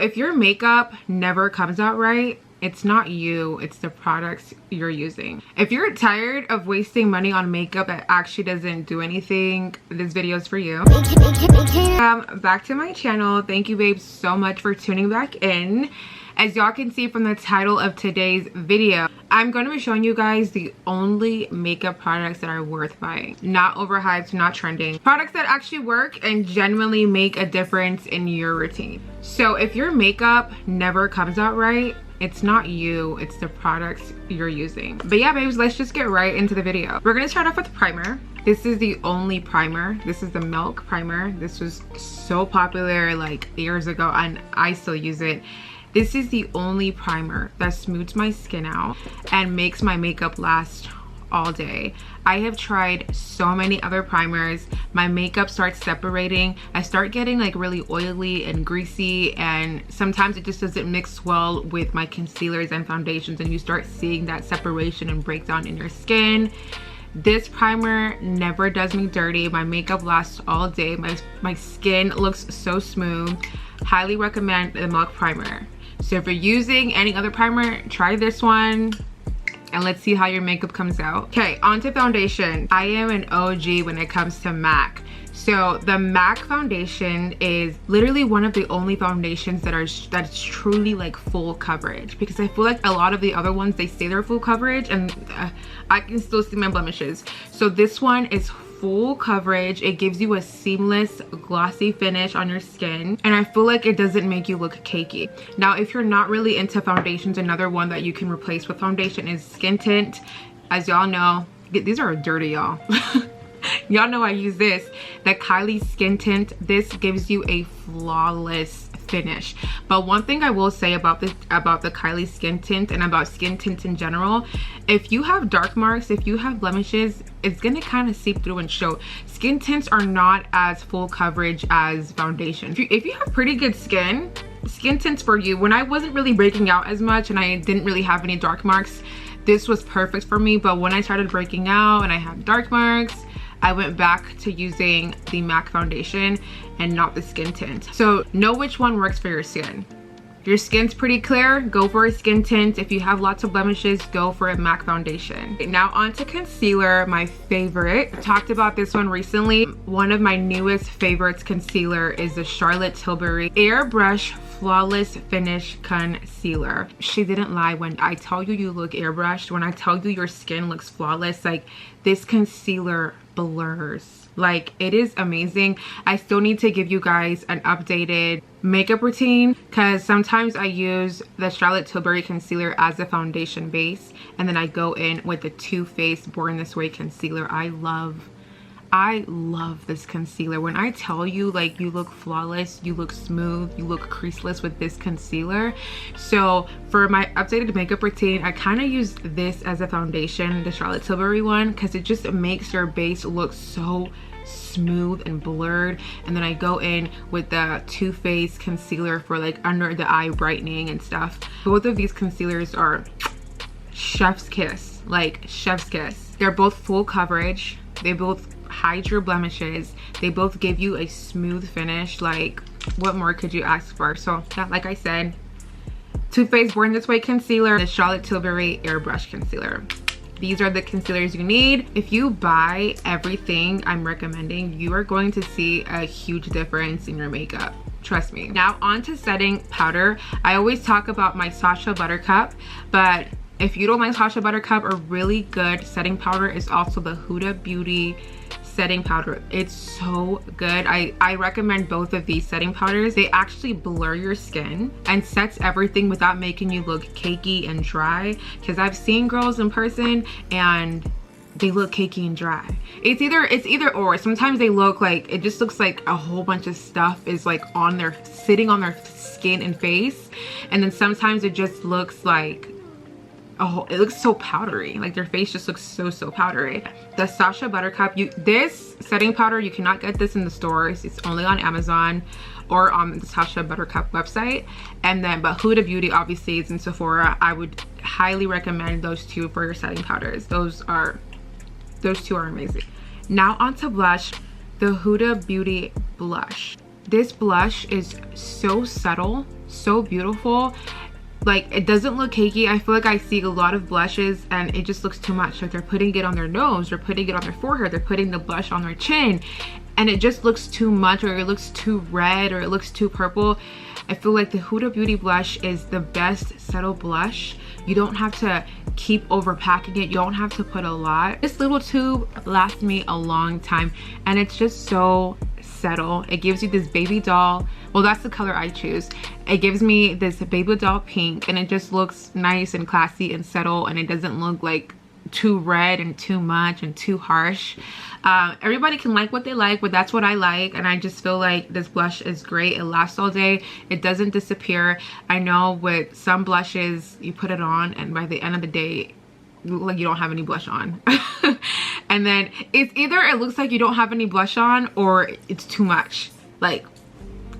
If your makeup never comes out right, it's not you, it's the products you're using. If you're tired of wasting money on makeup that actually doesn't do anything, this video is for you. Back to my channel. Thank you babes so much for tuning back in. As y'all can see from the title of today's video, I'm going to be showing you guys the only makeup products that are worth buying. Not overhyped, not trending. Products that actually work and genuinely make a difference in your routine. So if your makeup never comes out right, it's not you, it's the products you're using. But yeah babes, let's just get right into the video. We're going to start off with primer. This is the only primer. This is the Milk primer. This was so popular like years ago and I still use it. This is the only primer that smooths my skin out and makes my makeup last all day. I have tried so many other primers. My makeup starts separating. I start getting like really oily and greasy, and sometimes it just doesn't mix well with my concealers and foundations, and you start seeing that separation and breakdown in your skin. This primer never does me dirty. My makeup lasts all day. My skin looks so smooth. Highly recommend the Milk primer. So if you're using any other primer, try this one and let's see how your makeup comes out. Okay, onto foundation. I am an OG when it comes to MAC. So the MAC foundation is literally one of the only foundations that's truly like full coverage, because I feel like a lot of the other ones, they say they're full coverage and I can still see my blemishes. So this one is full coverage. It gives you a seamless glossy finish on your skin, and I feel like it doesn't make you look cakey. Now if you're not really into foundations, another one that you can replace with foundation is skin tint. As y'all know, these are dirty, y'all. Y'all know I use this, the Kylie skin tint. This gives you a flawless finish. But one thing I will say about the Kylie skin tint and about skin tints in general, if you have dark marks, if you have blemishes, it's gonna kind of seep through and show. Skin tints are not as full coverage as foundation. If you have pretty good skin tints for you. When I wasn't really breaking out as much and I didn't really have any dark marks, this was perfect for me. But when I started breaking out and I had dark marks, I went back to using the MAC foundation and not the skin tint. So know which one works for your skin. If your skin's pretty clear, go for a skin tint. If you have lots of blemishes, go for a MAC foundation. Now onto concealer, my favorite. I talked about this one recently. One of my newest favorites concealer is the Charlotte Tilbury Airbrush Flawless Finish Concealer. She didn't lie when I tell you you look airbrushed, when I tell you your skin looks flawless. Like, this concealer blurs. Like, it is amazing. I still need to give you guys an updated makeup routine, because sometimes I use the Charlotte Tilbury concealer as a foundation base and then I go in with the Too Faced Born This Way concealer. I love this concealer. When I tell you, like, you look flawless, you look smooth, you look creaseless with this concealer. So for my updated makeup routine, I kind of use this as a foundation, the Charlotte Tilbury one, because it just makes your base look so smooth and blurred. And then I go in with the Too Faced concealer for like under the eye brightening and stuff. Both of these concealers are chef's kiss, like chef's kiss. They're both full coverage. They both hide your blemishes. They both give you a smooth finish. Like, what more could you ask for? So yeah, like I said, Too Faced Born This Way concealer, the Charlotte Tilbury Airbrush concealer. These are the concealers you need. If you buy everything I'm recommending, you are going to see a huge difference in your makeup. Trust me. Now onto setting powder. I always talk about my Sacha Buttercup, but if you don't like Sacha Buttercup, a really good setting powder is also the Huda Beauty setting powder. It's so good. I recommend both of these setting powders. They actually blur your skin and sets everything without making you look cakey and dry, because I've seen girls in person and they look cakey and dry. It's either or. Sometimes they look like, it just looks like a whole bunch of stuff is like sitting on their skin and face, and then sometimes it just looks like, oh, it looks so powdery. Like, their face just looks so powdery. The Sacha Buttercup, this setting powder, you cannot get this in the stores. It's only on Amazon or on the Sacha Buttercup website. And then, but Huda Beauty obviously is in Sephora. I would highly recommend those two for your setting powders. Those two are amazing. Now onto blush, the Huda Beauty blush. This blush is so subtle, so beautiful. Like, it doesn't look cakey. I feel like I see a lot of blushes and it just looks too much. Like, they're putting it on their nose, they're putting it on their forehead, they're putting the blush on their chin, and it just looks too much, or it looks too red, or it looks too purple. I feel like the Huda Beauty blush is the best subtle blush. You don't have to keep overpacking it. You don't have to put a lot. This little tube lasts me a long time, and it's just so subtle. It gives you this baby doll, well, that's the color I choose. It gives me this baby doll pink, and it just looks nice and classy and subtle, and it doesn't look like too red and too much and too harsh. Everybody can like what they like, but that's what I like, and I just feel like this blush is great. It lasts all day. It doesn't disappear. I know with some blushes, you put it on and by the end of the day, like, you don't have any blush on. And then it's either it looks like you don't have any blush on, or it's too much. Like,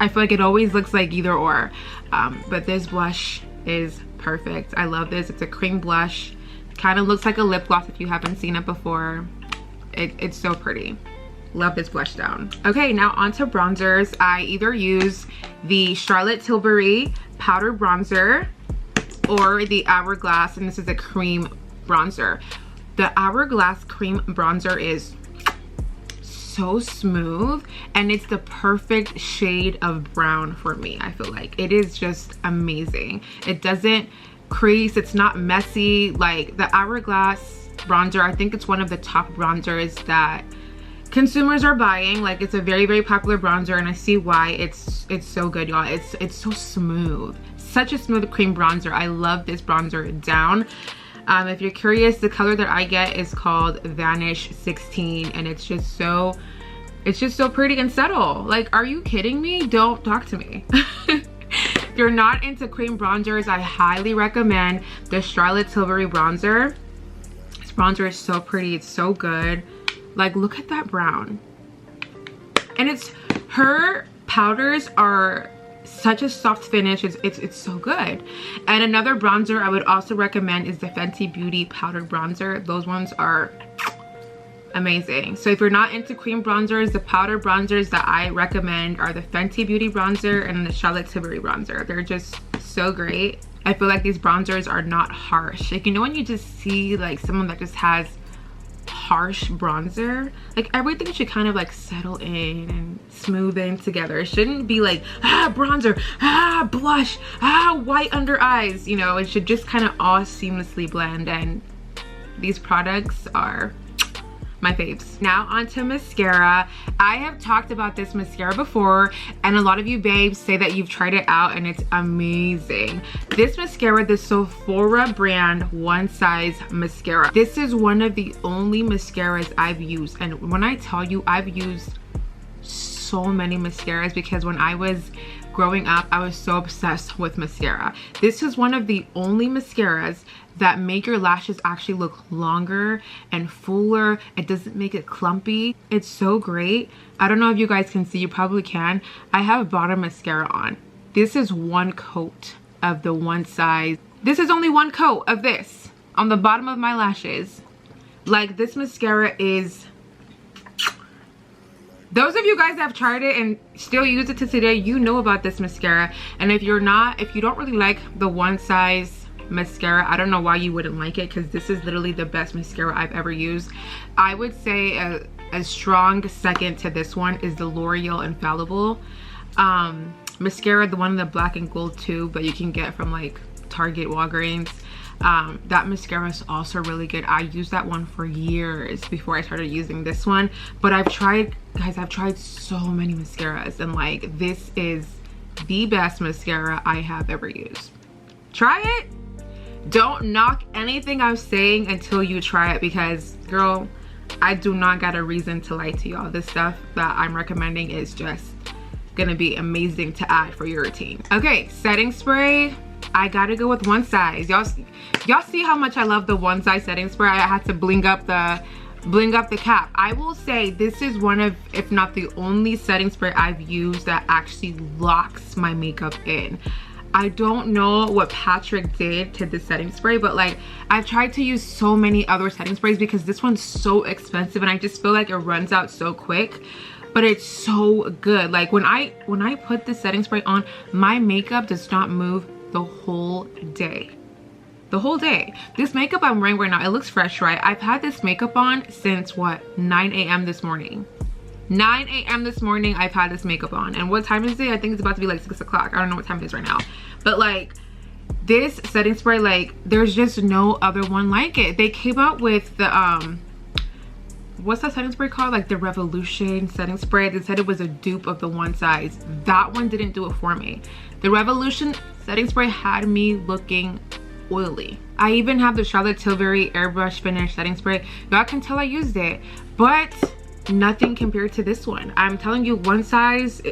I feel like it always looks like either or. But this blush is perfect. I love this. It's a cream blush. Kind of looks like a lip gloss if you haven't seen it before. It's so pretty. Love this blush down. Okay, now onto bronzers. I either use the Charlotte Tilbury powder bronzer or the Hourglass, and this is a cream bronzer. The Hourglass cream bronzer is so smooth, and it's the perfect shade of brown for me. I feel like it is just amazing. It doesn't crease, it's not messy. Like, the Hourglass bronzer, I think it's one of the top bronzers that consumers are buying. Like, it's a very, very popular bronzer, and I see why. It's so good, y'all. It's so smooth. Such a smooth cream bronzer. I love this bronzer down. If you're curious, the color that I get is called Vanish 16, and it's just so pretty and subtle. Like, are you kidding me? Don't talk to me. If you're not into cream bronzers, I highly recommend the Charlotte Tilbury bronzer. This bronzer is so pretty. It's so good. Like, look at that brown. And her powders are such a soft finish. It's so good. And another bronzer I would also recommend is the Fenty Beauty powdered bronzer. Those ones are amazing. So if you're not into cream bronzers, the powder bronzers that I recommend are the Fenty Beauty bronzer and the Charlotte Tilbury bronzer. They're just so great. I feel like these bronzers are not harsh. Like, you know when you just see like someone that just has harsh bronzer, like, everything should kind of like settle in and smooth in together. It shouldn't be like, bronzer, blush, white under eyes, you know. It should just kind of all seamlessly blend, and these products are my faves. Now onto mascara. I have talked about this mascara before, and a lot of you babes say that you've tried it out and it's amazing. This mascara, the Sephora brand One Size mascara. This is one of the only mascaras I've used, and when I tell you, I've used so many mascaras because when I was growing up, I was so obsessed with mascara. This is one of the only mascaras that make your lashes actually look longer and fuller. It doesn't make it clumpy. It's so great. I don't know if you guys can see, you probably can. I have bottom mascara on. This is one coat of the One Size. This is only one coat of this on the bottom of my lashes. Like, this mascara is, those of you guys that have tried it and still use it to today, you know about this mascara. And if you're not, if you don't really like the One Size mascara, I don't know why you wouldn't like it, because this is literally the best mascara I've ever used. I would say a strong second to this one is the L'Oreal Infallible mascara, the one in the black and gold tube that you can get from like Target, Walgreens. That mascara is also really good. I used that one for years before I started using this one, but I've tried, guys, I've tried so many mascaras, and like, this is the best mascara I have ever used. Try it. Don't knock anything I'm saying until you try it, because girl, I do not got a reason to lie to y'all. This stuff that I'm recommending is just gonna be amazing to add for your routine. Okay, setting spray. I gotta go with One Size. Y'all see how much I love the One Size setting spray. I had to bling up the cap. I will say this is one of, if not the only setting spray I've used that actually locks my makeup in. I don't know what Patrick did to the setting spray, but like, I've tried to use so many other setting sprays because this one's so expensive and I just feel like it runs out so quick. but it's so good. Like when I put this setting spray on, my makeup does not move the whole day. The whole day. This makeup I'm wearing right now, it looks fresh, right? I've had this makeup on since what, 9 a.m. this morning. 9 a.m. this morning I've had this makeup on. And what time is it? I think it's about to be like 6 o'clock. I don't know what time it is right now. But like this setting spray, like there's just no other one like it. They came out with the what's that setting spray called? Like the Revolution setting spray. They said it was a dupe of the One Size. That one didn't do it for me. The Revolution setting spray had me looking oily. I even have the Charlotte Tilbury airbrush finish setting spray. Y'all can tell I used it, but nothing compared to this one. I'm telling you, One Size,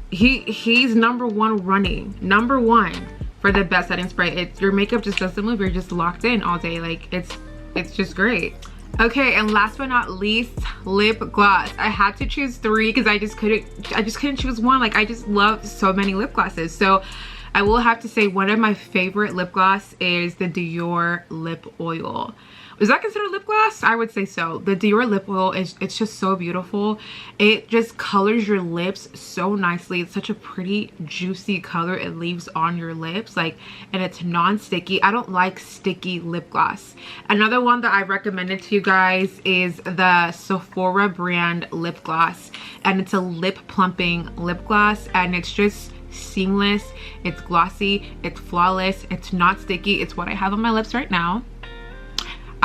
he's number one running, number one for the best setting spray. Your makeup just doesn't move. You're just locked in all day. Like it's just great. Okay, and last but not least, lip gloss. I had to choose 3 because I just couldn't choose one. Like I just love so many lip glosses. So I will have to say one of my favorite lip gloss is the Dior lip oil. Is that considered lip gloss? I would say so. The Dior lip oil it's just so beautiful. It just colors your lips so nicely. It's such a pretty juicy color it leaves on your lips, like, and it's non-sticky. I don't like sticky lip gloss. Another one that I recommended to you guys is the Sephora brand lip gloss, and it's a lip plumping lip gloss, and it's just seamless, it's glossy, it's flawless, it's not sticky. It's what I have on my lips right now.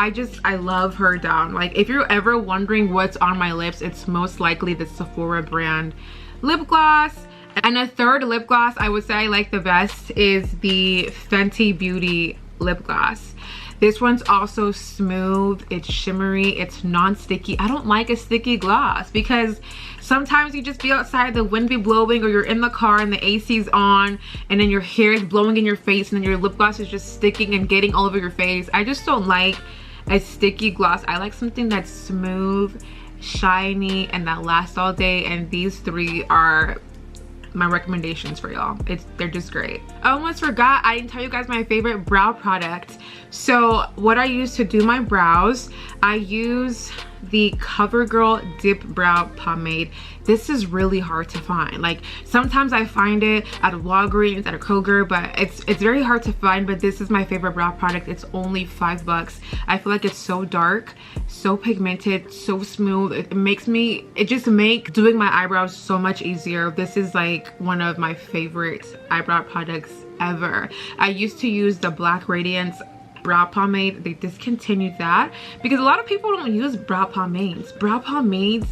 I love her down. Like if you're ever wondering what's on my lips, it's most likely the Sephora brand lip gloss. And a third lip gloss I would say I like the best is the Fenty Beauty lip gloss. This one's also smooth, it's shimmery, it's non-sticky. I don't like a sticky gloss because sometimes you just be outside, the wind be blowing, or you're in the car and the AC's on, and then your hair is blowing in your face, and then your lip gloss is just sticking and getting all over your face. I just don't like a sticky gloss. I like something that's smooth, shiny, and that lasts all day, and these 3 are my recommendations for y'all. They're just great. I almost forgot, I didn't tell you guys my favorite brow product. So what I use to do my brows, I use the CoverGirl Dip Brow Pomade. This is really hard to find. Like sometimes I find it at a Walgreens, at a Kroger, but it's very hard to find. But this is my favorite brow product. It's only $5. I feel like it's so dark, so pigmented, so smooth. It just makes doing my eyebrows so much easier. This is like one of my favorite eyebrow products ever. I used to use the Black Radiance brow pomade. They discontinued that because a lot of people don't use brow pomades. Brow pomades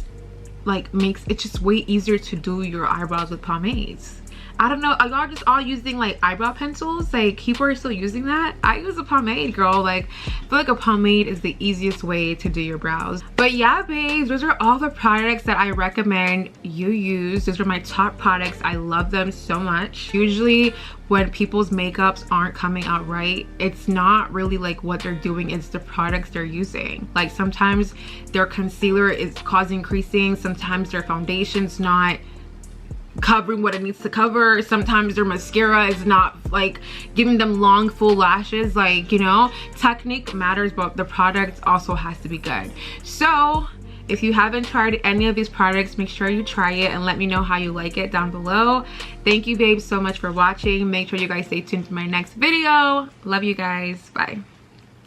like makes it just way easier to do your eyebrows with pomades. I don't know, are y'all just all using like eyebrow pencils? Like people are still using that? I use a pomade, girl. Like I feel like a pomade is the easiest way to do your brows. But yeah, babes, those are all the products that I recommend you use. Those are my top products. I love them so much. Usually when people's makeups aren't coming out right, it's not really like what they're doing, it's the products they're using. Like sometimes their concealer is causing creasing, sometimes their foundation's not covering what it needs to cover, sometimes their mascara is not like giving them long full lashes. Like, you know, technique matters, but the product also has to be good. So if you haven't tried any of these products, make sure you try it and let me know how you like it down below. Thank you babes so much for watching. Make sure you guys stay tuned to my next video. Love you guys. Bye.